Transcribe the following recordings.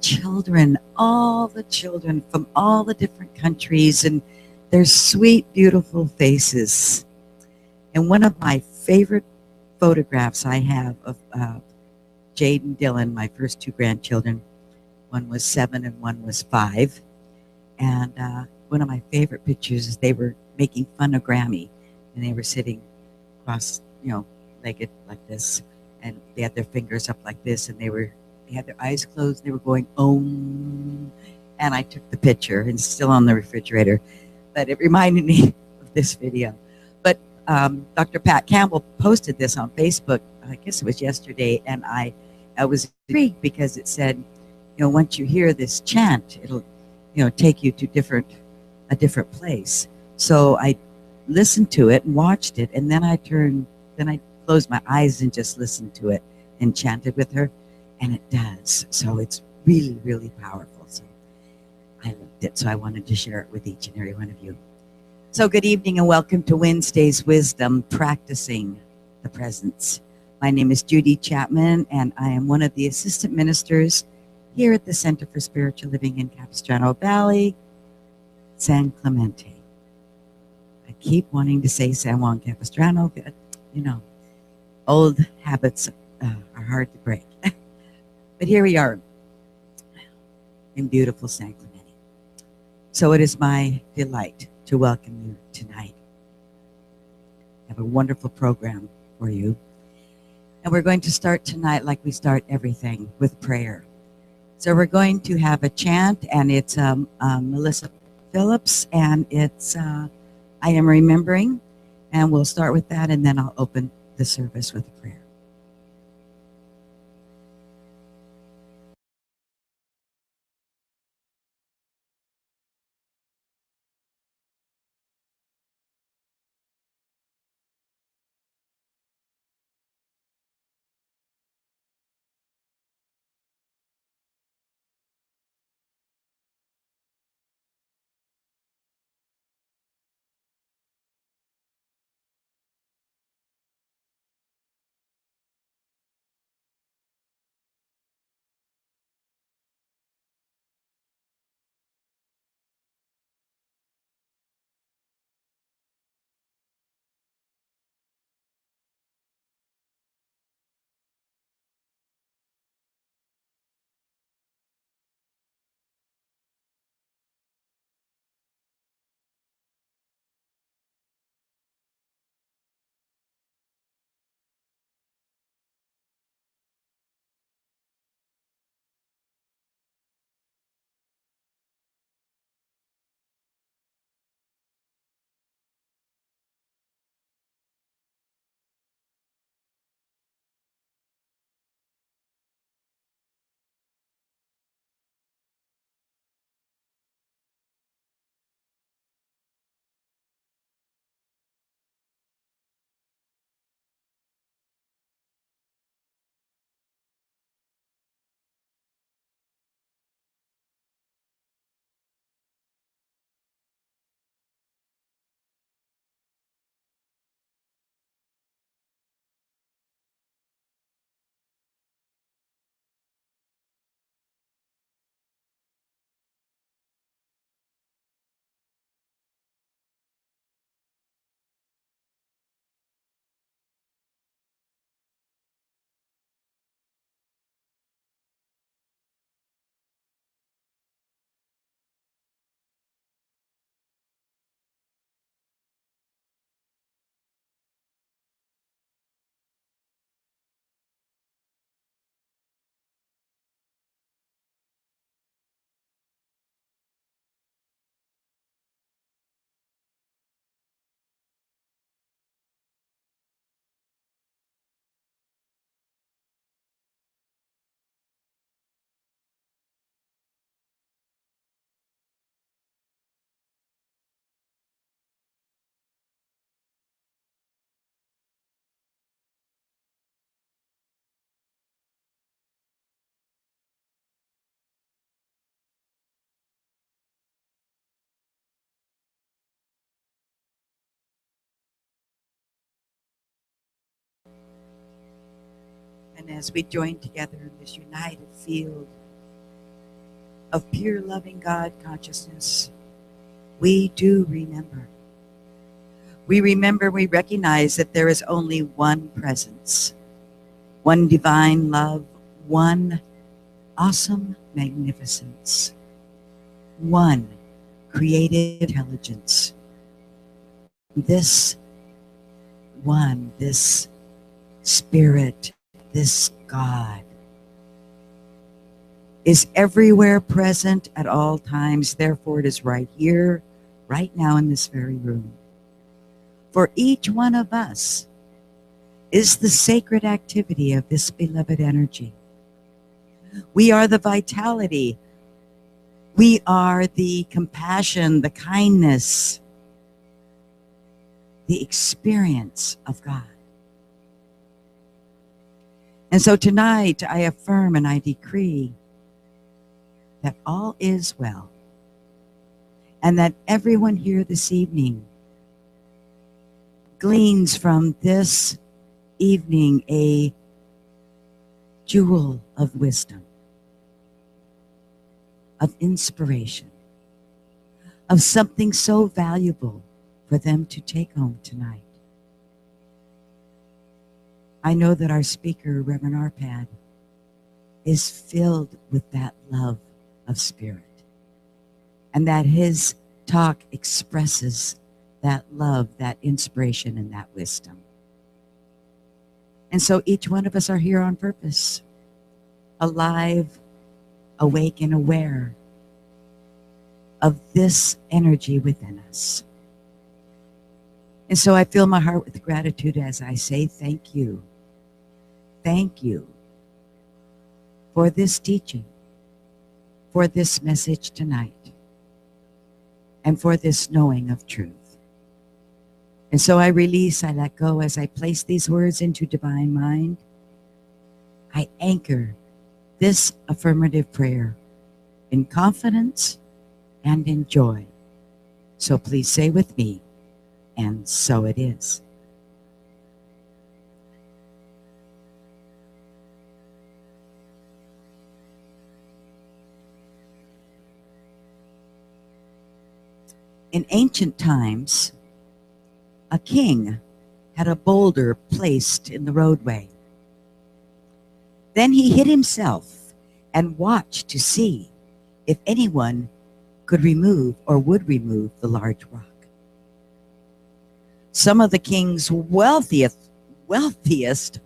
children, all the children from all the different countries and their sweet, beautiful faces. And one of my favorite photographs I have of Jade and Dylan, my first two grandchildren, one was 7 and one was 5. And one of my favorite pictures is they were making fun of Grammy, and they were sitting cross, legged like this, and they had their fingers up like this, and they had their eyes closed. They were going Om, and I took the picture, and it's still on the refrigerator. But it reminded me of this video. But Dr. Pat Campbell posted this on Facebook. I guess it was yesterday, and I was intrigued because it said, once you hear this chant, it'll take you to a different place. So I listened to it and watched it, and then I closed my eyes and just listened to it and chanted with her, and it does. So it's really, really powerful. So I loved it. So I wanted to share it with each and every one of you. So good evening and welcome to Wednesday's Wisdom, Practicing the Presence. My name is Judy Chapman, and I am one of the assistant ministers here at the Center for Spiritual Living in Capistrano Valley, San Clemente. I keep wanting to say San Juan Capistrano, but old habits are hard to break. But here we are in beautiful San Clemente. So it is my delight to welcome you tonight. I have a wonderful program for you. And we're going to start tonight like we start everything, with prayer. So we're going to have a chant, and it's Melissa Phillips, and it's I Am Remembering. And we'll start with that, and then I'll open the service with a prayer. And as we join together in this united field of pure loving God consciousness, we do remember. We remember, we recognize that there is only one presence, one divine love, one awesome magnificence, one creative intelligence. This one, this spirit, this God is everywhere present at all times. Therefore, it is right here, right now in this very room. For each one of us is the sacred activity of this beloved energy. We are the vitality. We are the compassion, the kindness, the experience of God. And so tonight I affirm and I decree that all is well, and that everyone here this evening gleans from this evening a jewel of wisdom, of inspiration, of something so valuable for them to take home tonight. I know that our speaker, Reverend Arpad, is filled with that love of spirit, and that his talk expresses that love, that inspiration, and that wisdom. And so each one of us are here on purpose, alive, awake, and aware of this energy within us. And so I fill my heart with gratitude as I say thank you. Thank you for this teaching, for this message tonight, and for this knowing of truth. And so I release, I let go as I place these words into divine mind. I anchor this affirmative prayer in confidence and in joy. So please say with me, and so it is. In ancient times, a king had a boulder placed in the roadway. Then he hid himself and watched to see if anyone could remove or would remove the large rock. Some of the king's wealthiest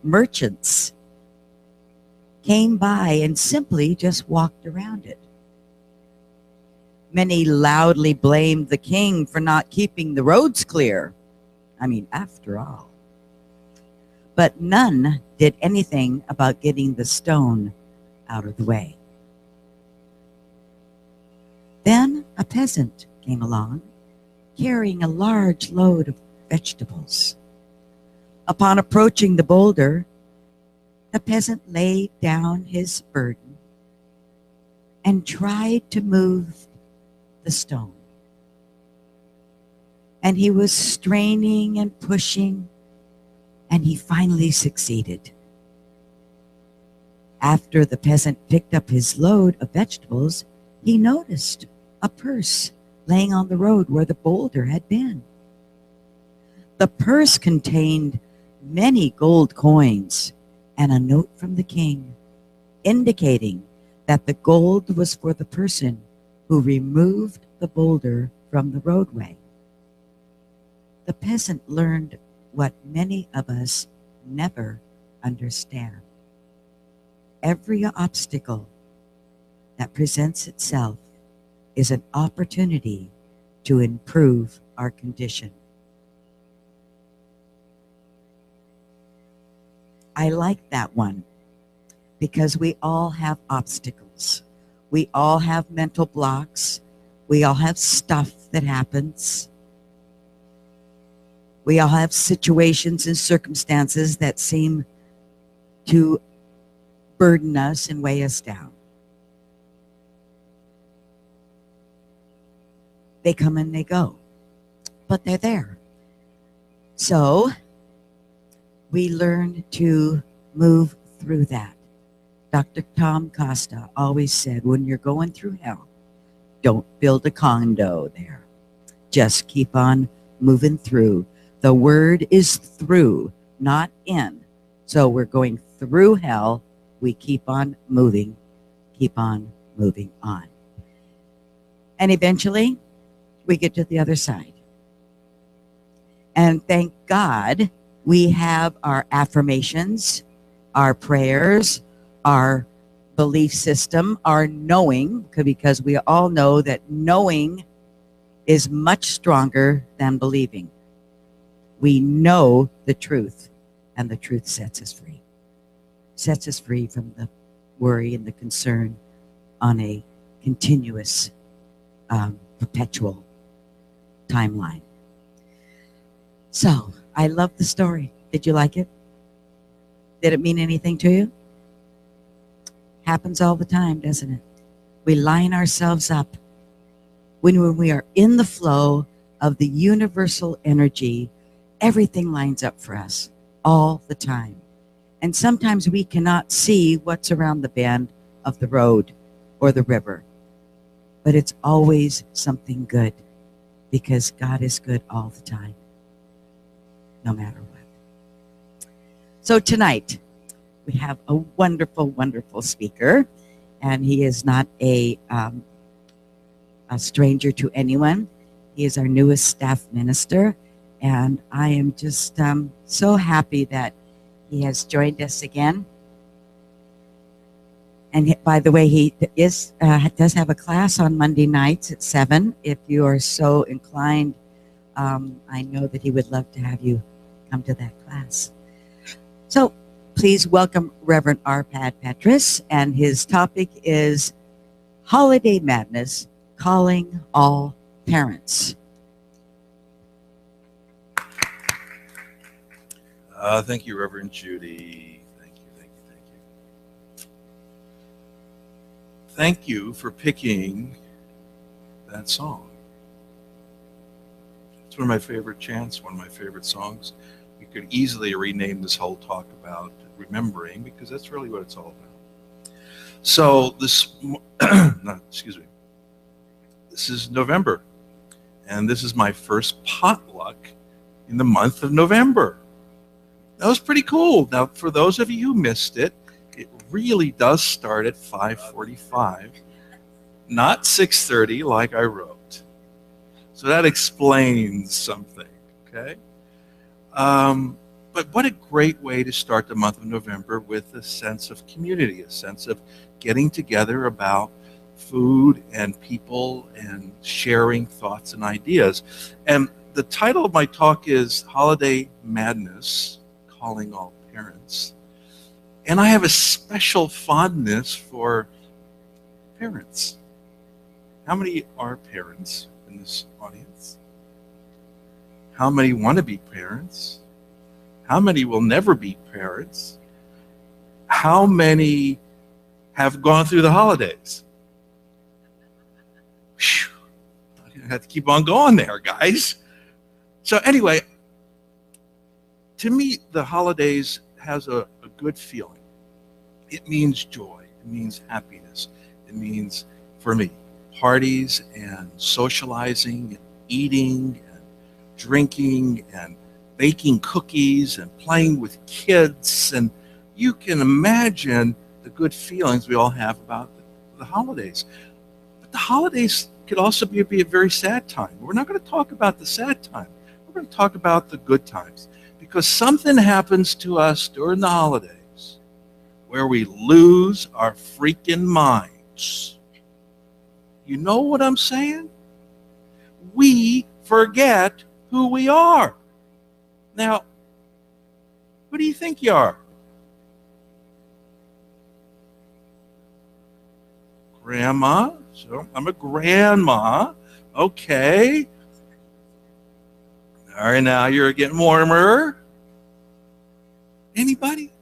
merchants came by and simply just walked around it. Many loudly blamed the king for not keeping the roads clear. I mean, after all. But none did anything about getting the stone out of the way. Then a peasant came along, carrying a large load of vegetables. Upon approaching the boulder, the peasant laid down his burden and tried to move the stone. And he was straining and pushing, and he finally succeeded. After the peasant picked up his load of vegetables, he noticed a purse laying on the road where the boulder had been. The purse contained many gold coins and a note from the king, indicating that the gold was for the person who removed the boulder from the roadway. The peasant learned what many of us never understand. Every obstacle that presents itself is an opportunity to improve our condition. I like that one because we all have obstacles. We all have mental blocks. We all have stuff that happens. We all have situations and circumstances that seem to burden us and weigh us down. They come and they go, but they're there. So we learn to move through that. Dr. Tom Costa always said, when you're going through hell, don't build a condo there. Just keep on moving through. The word is through, not in. So we're going through hell. We keep on moving on. And eventually, we get to the other side. And thank God we have our affirmations, our prayers, our belief system, our knowing, because we all know that knowing is much stronger than believing. We know the truth, and the truth sets us free. Sets us free from the worry and the concern on a continuous, perpetual timeline. So, I love the story. Did you like it? Did it mean anything to you? Happens all the time, doesn't it? We line ourselves up. When we are in the flow of the universal energy, everything lines up for us all the time. And sometimes we cannot see what's around the bend of the road or the river. But it's always something good, because God is good all the time, no matter what. So tonight, we have a wonderful, wonderful speaker, and he is not a stranger to anyone. He is our newest staff minister, and I am just so happy that he has joined us again. And by the way, he does have a class on Monday nights at 7. If you are so inclined, I know that he would love to have you come to that class. So please welcome Reverend Arpad Petrus, and his topic is Holiday Madness, Calling All Parents. Thank you, Reverend Judy. Thank you. Thank you for picking that song. It's one of my favorite chants, one of my favorite songs. We could easily rename this whole talk about remembering, because that's really what it's all about. So this is November, and this is my first potluck in the month of November. That was pretty cool. Now, for those of you who missed it, it really does start at 5:45, not 6:30 like I wrote. So that explains something, okay? But what a great way to start the month of November, with a sense of community, a sense of getting together about food and people and sharing thoughts and ideas. And the title of my talk is Holiday Madness, Calling All Parents. And I have a special fondness for parents. How many are parents in this audience? How many want to be parents? How many will never be parents? How many have gone through the holidays? Whew. I'm going to have to keep on going there, guys. So anyway, to me, the holidays has a good feeling. It means joy. It means happiness. It means, for me, parties and socializing and eating and drinking and baking cookies and playing with kids. And you can imagine the good feelings we all have about the holidays. But the holidays could also be a very sad time. We're not going to talk about the sad time. We're going to talk about the good times. Because something happens to us during the holidays where we lose our freaking minds. You know what I'm saying? We forget who we are. Now, who do you think you are? Grandma? So I'm a grandma. Okay. All right, now you're getting warmer. Anybody?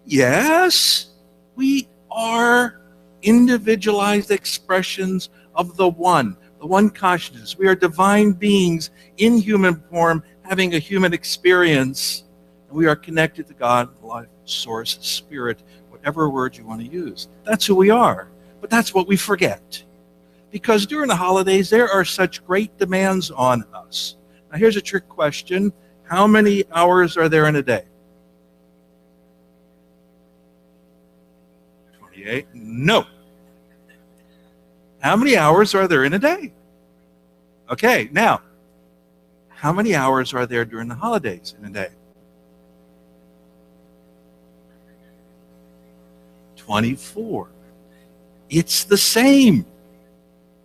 Yes, we are individualized expressions of the one consciousness. We are divine beings in human form, having a human experience. And we are connected to God, life, source, spirit, whatever word you want to use. That's who we are. But that's what we forget. Because during the holidays, there are such great demands on us. Now, here's a trick question. How many hours are there in a day? 28? No. How many hours are there in a day? Okay, now, how many hours are there during the holidays in a day? 24. It's the same.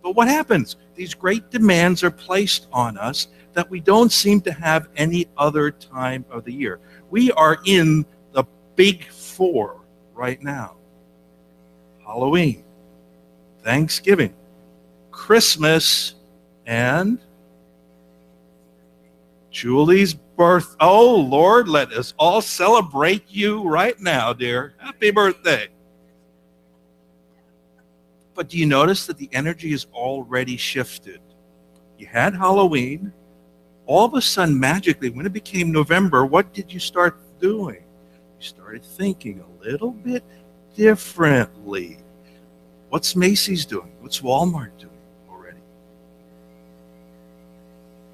But what happens? These great demands are placed on us that we don't seem to have any other time of the year. We are in the big four right now. Halloween, Thanksgiving, Christmas, and Julie's birth. Oh, Lord, let us all celebrate you right now, dear. Happy birthday. But do you notice that the energy is already shifted? You had Halloween. All of a sudden, magically, when it became November, what did you start doing? You started thinking a little bit differently. What's Macy's doing? What's Walmart doing already?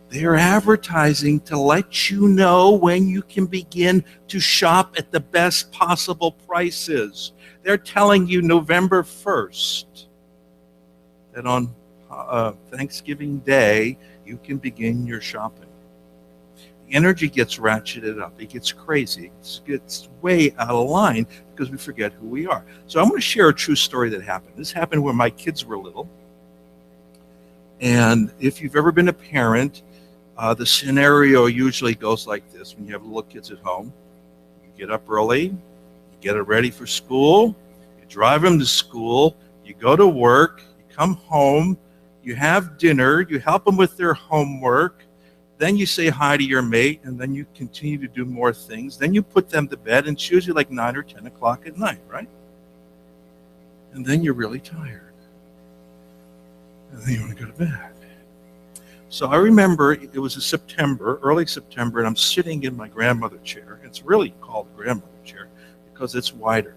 They're advertising to let you know when you can begin to shop at the best possible prices. They're telling you November 1st that on Thanksgiving Day, you can begin your shopping. The energy gets ratcheted up. It gets crazy. It gets way out of line because we forget who we are. So I'm going to share a true story that happened. This happened when my kids were little. And if you've ever been a parent, the scenario usually goes like this. When you have little kids at home, you get up early, you get them ready for school, you drive them to school, you go to work, come home, you have dinner, you help them with their homework, then you say hi to your mate, and then you continue to do more things. Then you put them to bed, and it's usually like 9 or 10 o'clock at night, right? And then you're really tired. And then you want to go to bed. So I remember it was September, early September, and I'm sitting in my grandmother chair. It's really called a grandmother chair because it's wider.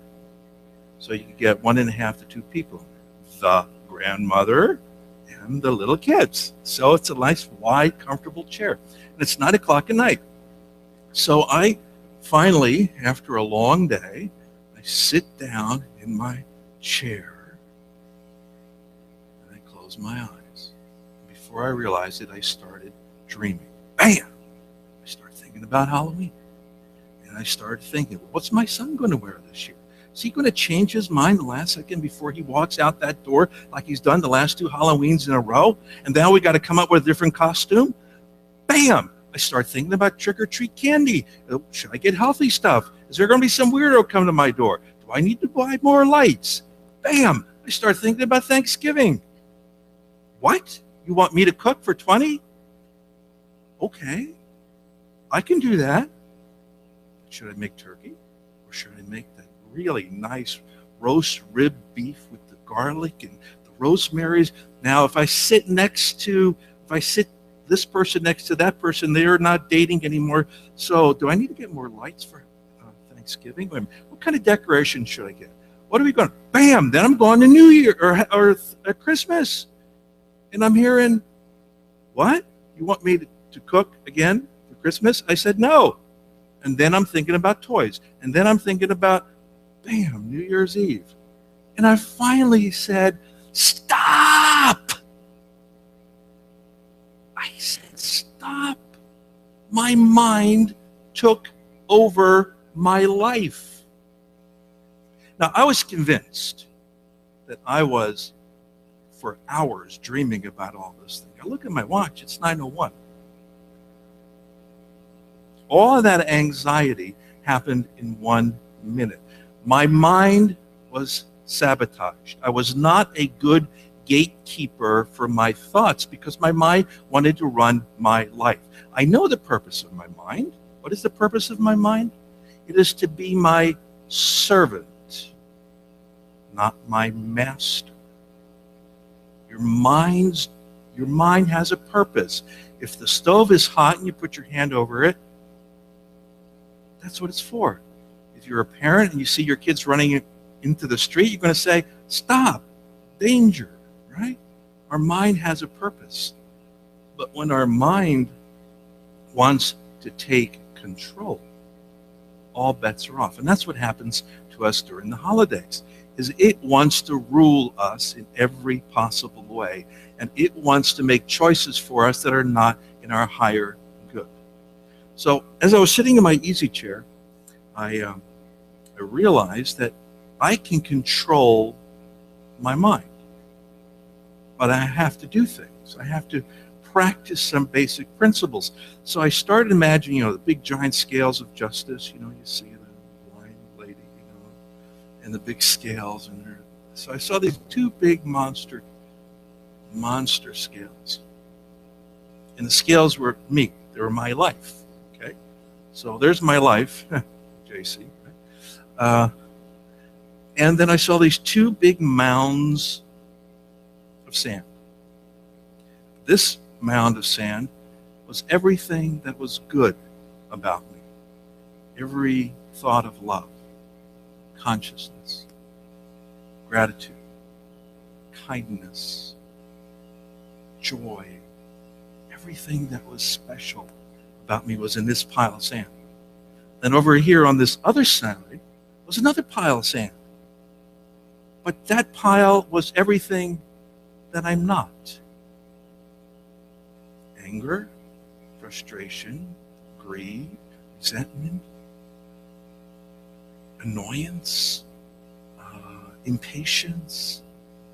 So you can get 1.5 to 2 people. The grandmother and the little kids. So it's a nice, wide, comfortable chair. And it's 9 o'clock at night. So I finally, after a long day, I sit down in my chair and I close my eyes. Before I realized it, I started dreaming. Bam! I started thinking about Halloween. And I started thinking, what's my son going to wear this year? Is he going to change his mind the last second before he walks out that door like he's done the last 2 Halloweens in a row? And now we got to come up with a different costume? Bam! I start thinking about trick-or-treat candy. Should I get healthy stuff? Is there going to be some weirdo come to my door? Do I need to buy more lights? Bam! I start thinking about Thanksgiving. What? You want me to cook for 20? Okay. I can do that. Should I make turkey? Or should I make that really nice roast rib beef with the garlic and the rosemaries? Now, if I sit this person next to that person, they are not dating anymore. So do I need to get more lights for Thanksgiving? What kind of decoration should I get? What are we going? Bam! Then I'm going to New Year or Christmas. And I'm hearing, what? You want me to cook again for Christmas? I said, no. And then I'm thinking about toys. And then I'm thinking about, bam, New Year's Eve. And I finally said, stop! I said, stop. My mind took over my life. Now, I was convinced that I was, for hours, dreaming about all this thing. I look at my watch, it's 9:01. All of that anxiety happened in 1 minute. My mind was sabotaged. I was not a good gatekeeper for my thoughts because my mind wanted to run my life. I know the purpose of my mind. What is the purpose of my mind? It is to be my servant, not my master. Your mind has a purpose. If the stove is hot and you put your hand over it, that's what it's for. If you're a parent and you see your kids running into the street, you're going to say, stop, danger, right? Our mind has a purpose. But when our mind wants to take control, all bets are off. And that's what happens to us during the holidays, is it wants to rule us in every possible way. And it wants to make choices for us that are not in our higher good. So as I was sitting in my easy chair, I realized that I can control my mind. But I have to do things. I have to practice some basic principles. So I started imagining, the big giant scales of justice, you see the blind lady, and the big scales. So I saw these two big monster scales. And the scales were me. They were my life, okay? So there's my life, JC, right? And then I saw these two big mounds of sand. This mound of sand was everything that was good about me. Every thought of love, consciousness, gratitude, kindness, joy. Everything that was special about me was in this pile of sand. Then over here on this other side was another pile of sand. But that pile was everything that I'm not. Anger, frustration, greed, resentment, annoyance, impatience,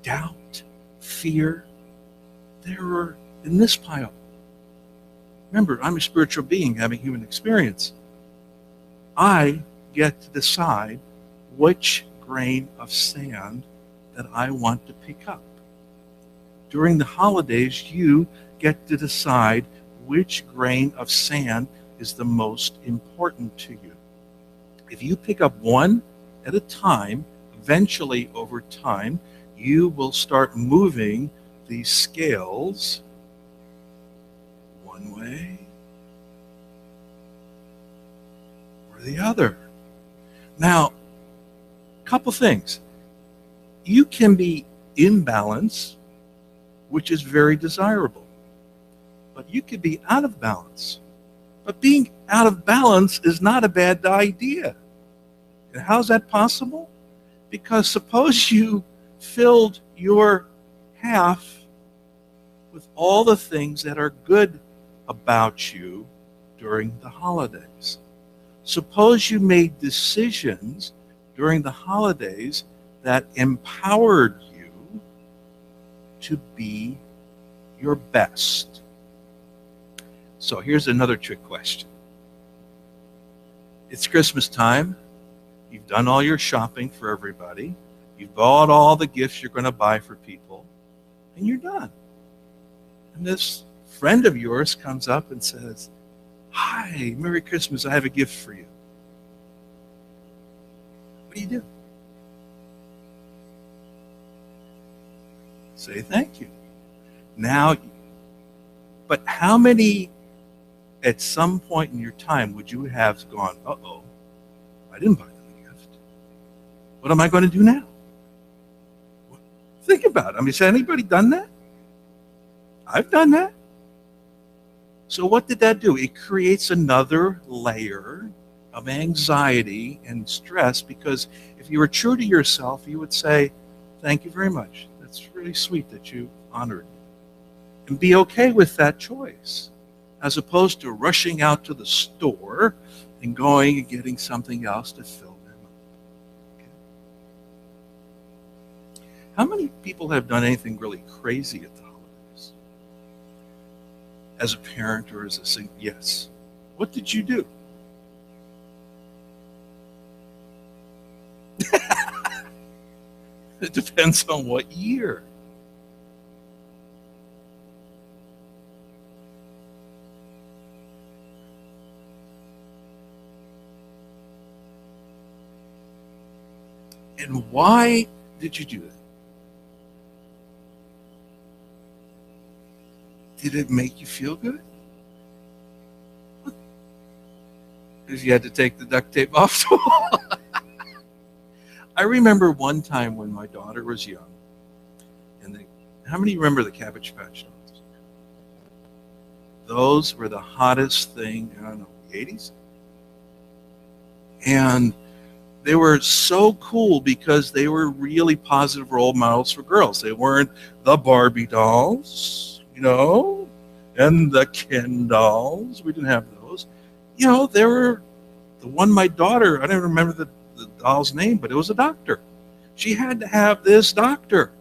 doubt, fear. They were in this pile. Remember, I'm a spiritual being having human experience. I get to decide which grain of sand that I want to pick up. During the holidays, you get to decide which grain of sand is the most important to you. If you pick up one at a time, eventually over time, you will start moving these scales one way or the other. Now, a couple things. You can be in balance, which is very desirable. But you could be out of balance. But being out of balance is not a bad idea. And how's that possible? Because suppose you filled your half with all the things that are good about you during the holidays. Suppose you made decisions during the holidays that empowered you to be your best. So here's another trick question. It's Christmas time. You've done all your shopping for everybody. You've bought all the gifts you're going to buy for people, and you're done. And this friend of yours comes up and says, "Hi, Merry Christmas, I have a gift for you." What do you do? Say thank you. Now, but how many at some point in your time would you have gone, uh-oh, I didn't buy them a gift. What am I going to do now? Think about it. Has anybody done that? I've done that. So what did that do? It creates another layer of anxiety and stress, because if you were true to yourself, you would say, thank you very much. That's really sweet that you honored me. And be okay with that choice, as opposed to rushing out to the store and going and getting something else to fill them up. Okay. How many people have done anything really crazy at the holidays? As a parent or as a single? Yes. What did you do? It depends on what year. And why did you do that? Did it make you feel good? Because you had to take the duct tape off? I remember one time when my daughter was young, and how many remember the Cabbage Patch Dolls? Those were the hottest thing, I don't know, the 80s? And they were so cool because they were really positive role models for girls. They weren't the Barbie dolls, and the Ken dolls. We didn't have those. They were the one my daughter, I don't remember the doll's name, but it was a doctor. She had to have this doctor.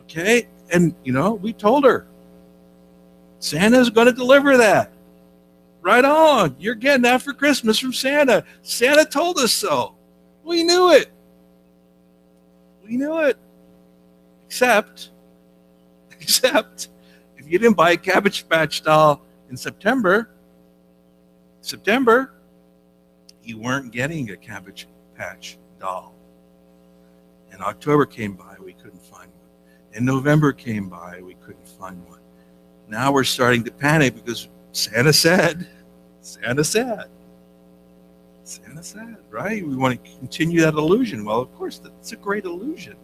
Okay? And, we told her, Santa's going to deliver that. Right on. You're getting that for Christmas from Santa. Santa told us so. We knew it. We knew it. Except, if you didn't buy a Cabbage Patch doll in September, you weren't getting a Cabbage Patch doll. And October came by, we couldn't find one. And November came by, we couldn't find one. Now we're starting to panic because Santa said, right? We want to continue that illusion. Well, of course, it's a great illusion.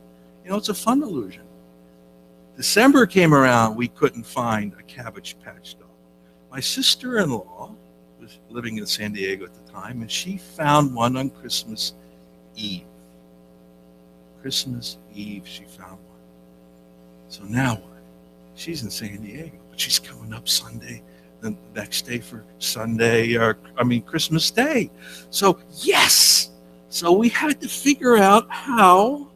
It's a fun illusion. December came around, we couldn't find a Cabbage Patch doll. My sister-in-law was living in San Diego at the time, and she found one on Christmas Eve. Christmas Eve, she found one. So now what? She's in San Diego, but she's coming up Sunday, the next day for Christmas Day. So yes! So we had to figure out how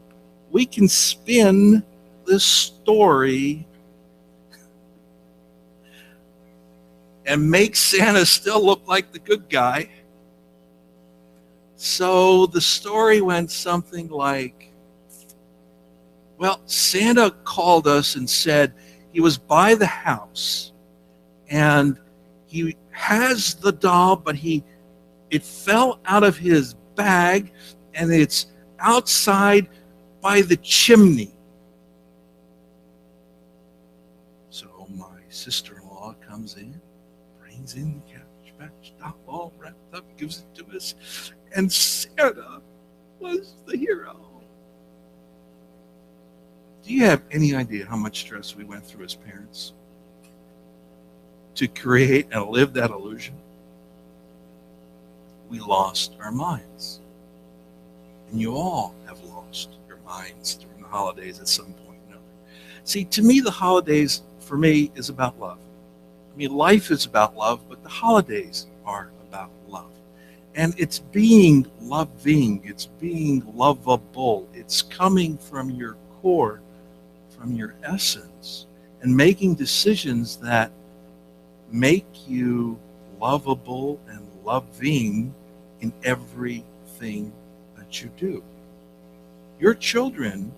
we can spin this story and make Santa still look like the good guy. So the story went something like, well, Santa called us and said he was by the house and he has the doll, but it fell out of his bag and it's outside by the chimney. So my sister-in-law comes in, brings in the Cabbage Patch doll all wrapped up, gives it to us, and Santa was the hero. Do you have any idea how much stress we went through as parents to create and live that illusion? We lost our minds. And you all have lost your minds during the holidays at some point or another. See, to me, the holidays, for me, is about love. Life is about love, but the holidays are about love. And it's being loving. It's being lovable. It's coming from your core, from your essence, and making decisions that make you lovable and loving in everything that you do. Your children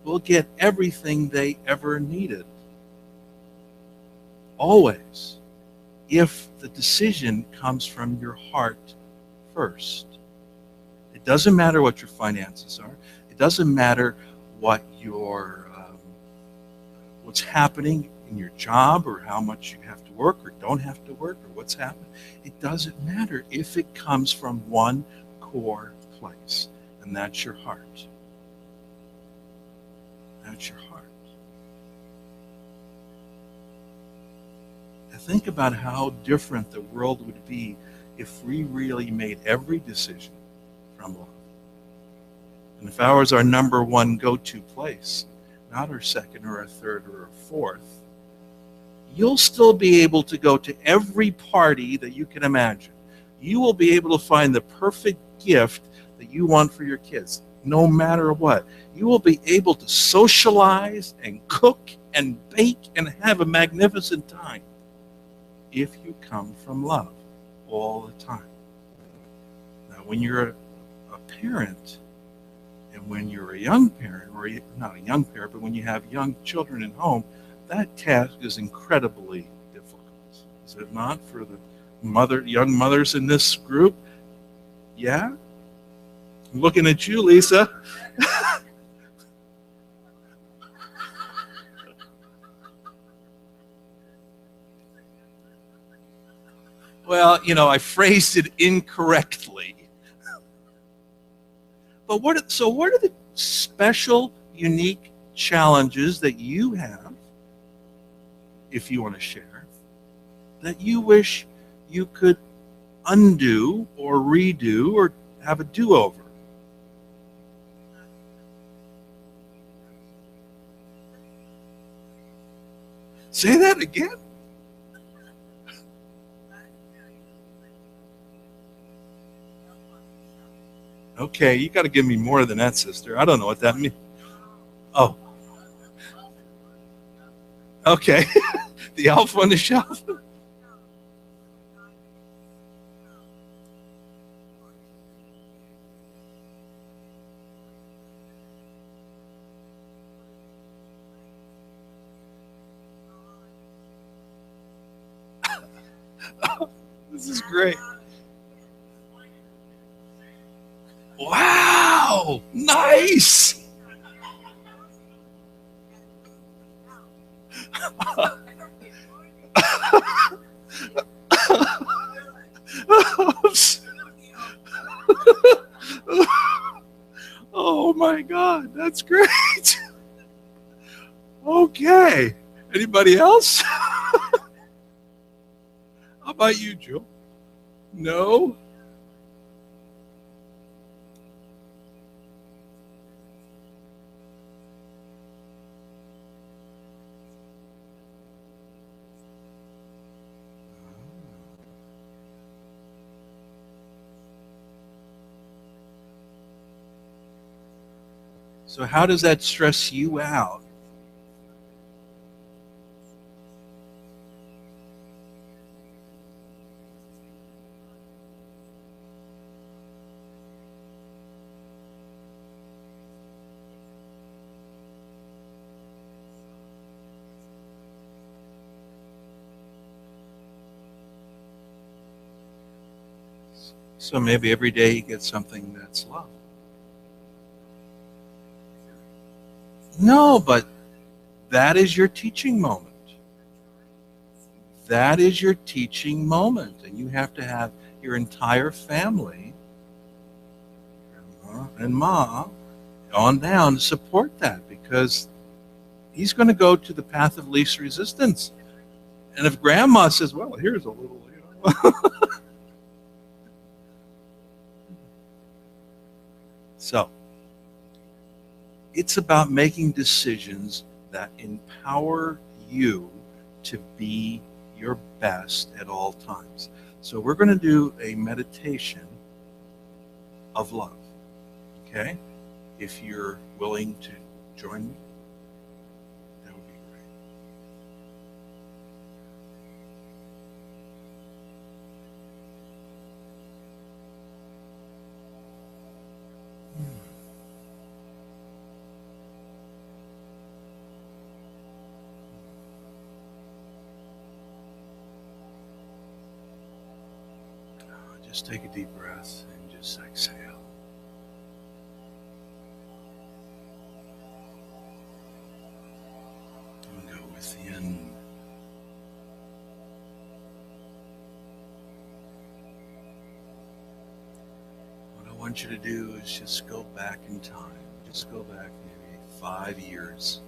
will get everything they ever needed. Always. If the decision comes from your heart first. It doesn't matter what your finances are. It doesn't matter what what's happening in your job or how much you have to work or don't have to work or what's happening. It doesn't matter if it comes from one core place, and that's your heart. That's your heart. Now think about how different the world would be if we really made every decision from love. And if ours our number one go-to place, not our second or our third or our fourth, you'll still be able to go to every party that you can imagine. You will be able to find the perfect gift that you want for your kids, no matter what. You will be able to socialize and cook and bake and have a magnificent time if you come from love all the time. Now, when you're a parent, and when you're a young parent, or not a young parent, but when you have young children at home, that task is incredibly difficult. Is it not for the young mothers in this group? Yeah? I'm looking at you, Lisa. Well, I phrased it incorrectly. But what are the special, unique challenges that you have, if you want to share, that you wish you could undo or redo or have a do-over? Say that again. Okay, you got to give me more than that, sister. I don't know what that means. Oh, okay. The elf on the shelf. This is great. Wow, nice. Oh my God, that's great. Okay. Anybody else? How about you, Joe? No? So how does that stress you out? So maybe every day you get something that's love. No, but that is your teaching moment. That is your teaching moment. And you have to have your entire family, grandma and ma, on down to support that, because he's going to go to the path of least resistance. And if grandma says, well, here's a little, So it's about making decisions that empower you to be your best at all times. So we're going to do a meditation of love. Okay? If you're willing to join me, that would be great. Just take a deep breath and just exhale. And go within. What I want you to do is just go back in time. Just go back maybe 5 years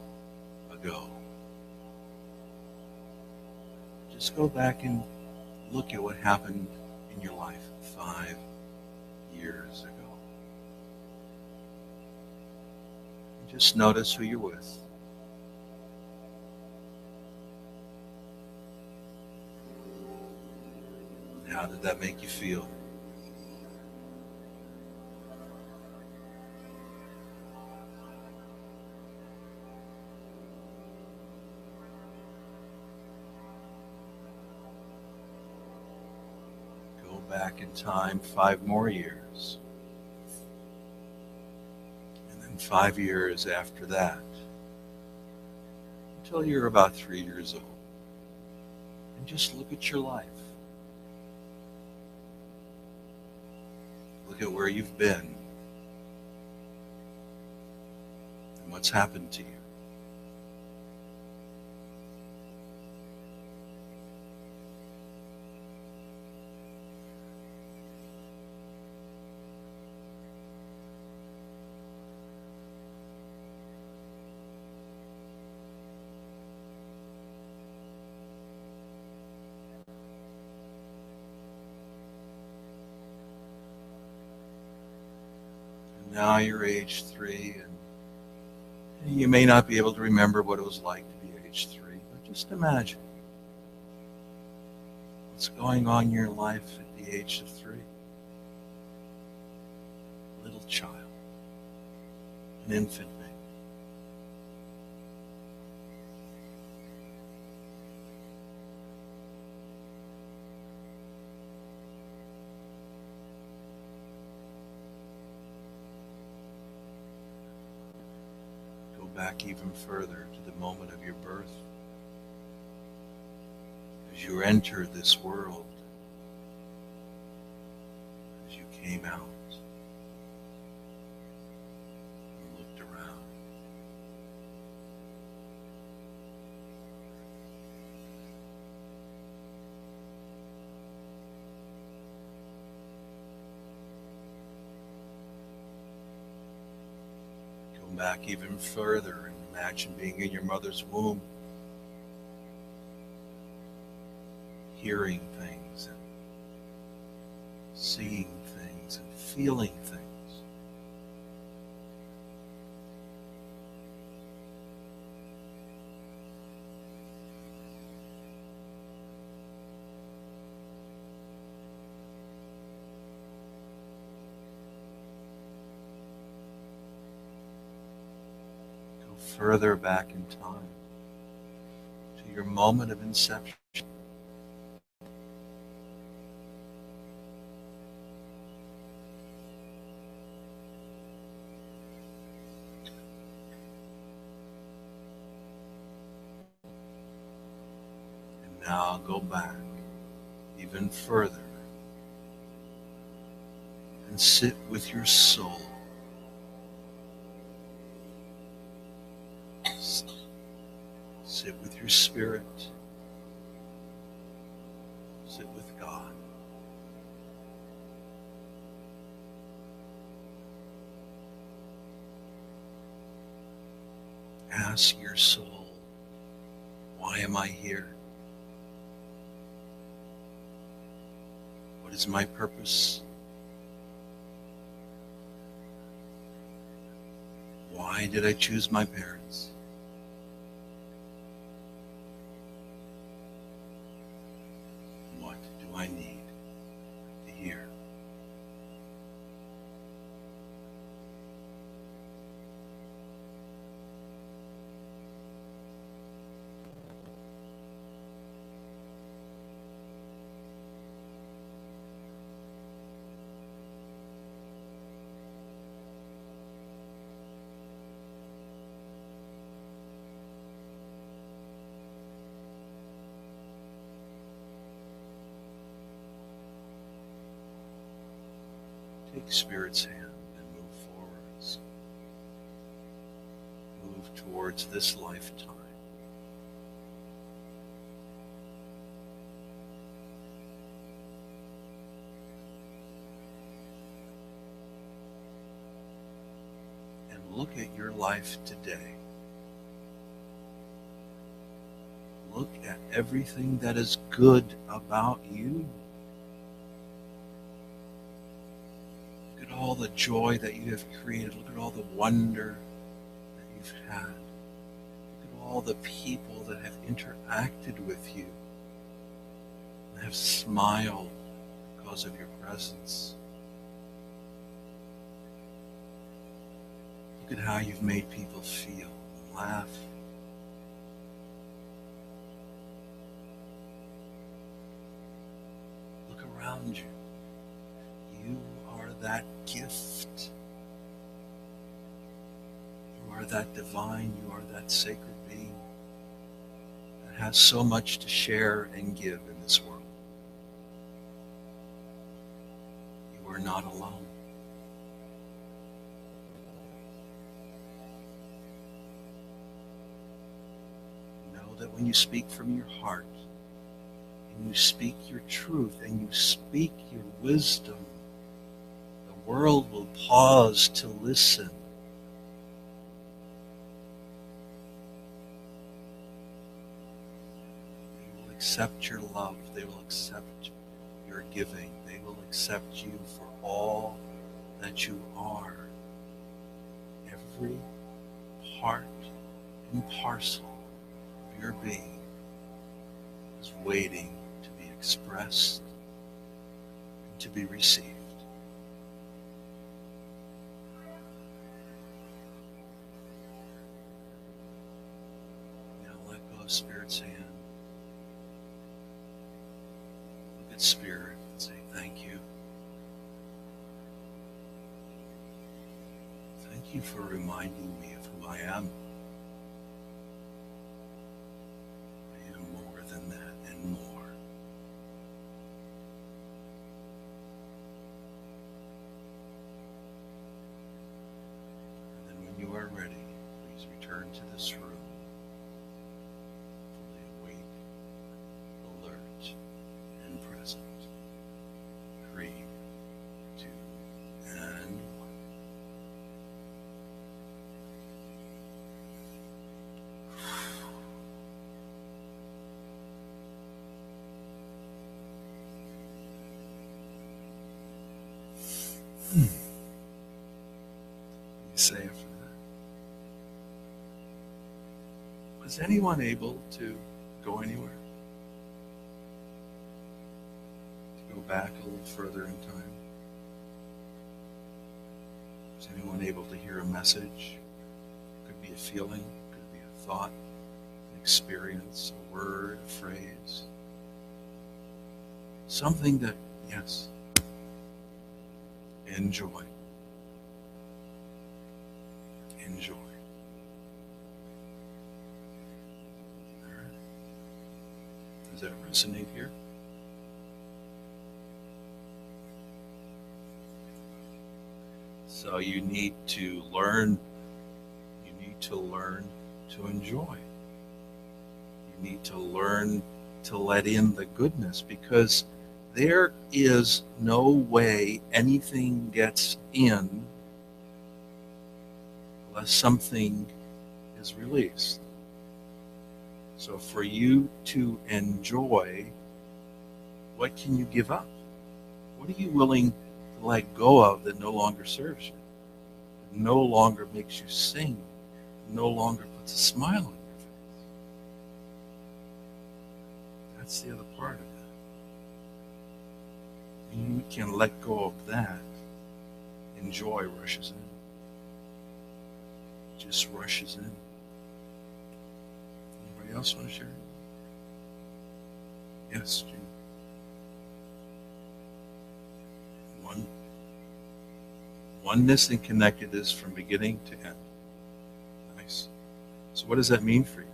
ago. Just go back and look at what happened in your life 5 years ago. And just notice who you're with. How did that make you feel? Go back in time 5 more years. And then 5 years after that, until you're about 3 years old. And just look at your life. Look at where you've been and what's happened to you. now you're age 3, and you may not be able to remember what it was like to be age 3, but just imagine what's going on in your life at the age of 3. Little child, an infant baby. Go back even further to the moment of your birth. As you entered this world, as you came out, and looked around. Go back even further and imagine being in your mother's womb, hearing things and seeing things and feeling things. Go further back in time to your moment of inception. Now go back even further and sit with your soul. Sit with your spirit. Sit with God. Ask your soul, why am I here? What is my purpose? Why did I choose my parents? What do I need to hear? Take Spirit's hand and move forwards. Move towards this lifetime. And look at your life today. Look at everything that is good about you. Look at all the joy that you have created. Look at all the wonder that you've had. Look at all the people that have interacted with you and have smiled because of your presence. Look at how you've made people feel, laugh. Look around you. You are that gift. You are that divine, you are that sacred being that has so much to share and give in this world. You are not alone. Know that when you speak from your heart, and you speak your truth, and you speak your wisdom, the world will pause to listen. They will accept your love. They will accept your giving. They will accept you for all that you are. every part and parcel of your being is waiting to be expressed and to be received. Now let go of Spirit's hand. Look at Spirit and say, thank you. Thank you for reminding me of who I am. I am more than that and more. And then when you are ready, please return to this room, fully awake, alert, and present. 3, 2, and 1. You say after that, was anyone able to go anywhere? To go back a little further in time? Was anyone able to hear a message? Could be a feeling, could be a thought, an experience, a word, a phrase. Something that, yes, enjoy. Enjoy. All right. Does that resonate here? So you need to learn to enjoy. You need to learn to let in the goodness, because there is no way anything gets in unless something is released. So for you to enjoy, what can you give up? What are you willing to let go of that no longer serves you, that no longer makes you sing, no longer puts a smile on your face? That's the other part of it. You can let go of that, and joy rushes in. Just rushes in. Anybody else want to share? Yes, Jim. Oneness and connectedness from beginning to end. Nice. So what does that mean for you?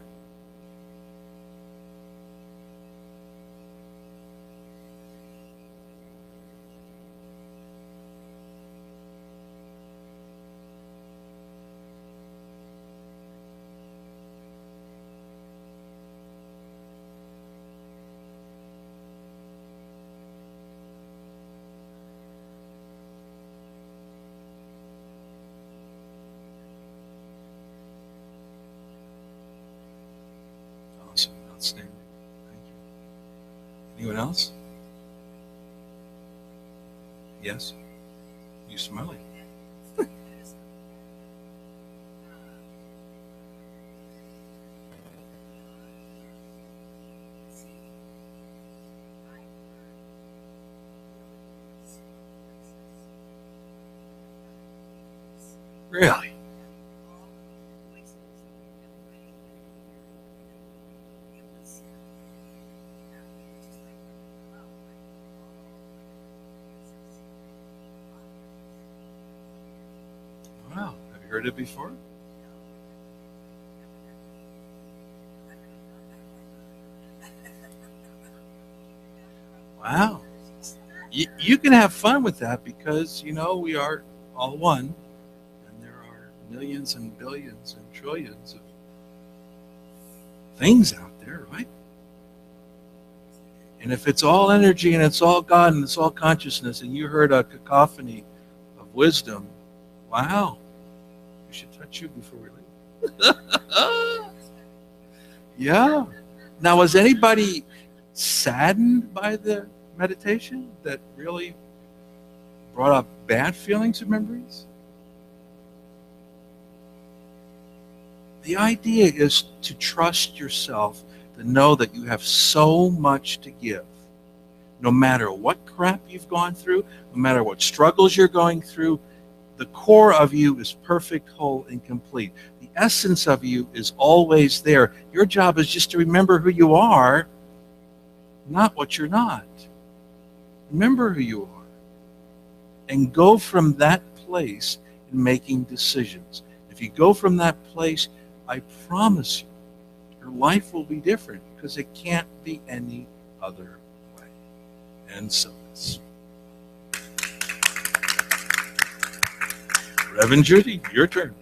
Awesome. Outstanding. Thank you. Anyone else? Yes? You smell it. Really? Wow. Have you heard it before? Wow. You can have fun with that, because, we are all one, and there are millions and billions and trillions of things out there, right? And if it's all energy and it's all God and it's all consciousness, and you heard a cacophony of wisdom, wow, we should touch you before we leave. Yeah. Now, was anybody saddened by the meditation that really brought up bad feelings and memories? The idea is to trust yourself, to know that you have so much to give. No matter what crap you've gone through, no matter what struggles you're going through, the core of you is perfect, whole, and complete. The essence of you is always there. Your job is just to remember who you are, not what you're not. Remember who you are. And go from that place in making decisions. If you go from that place, I promise you, your life will be different because it can't be any other way. And so it's. Reverend Judy, your turn.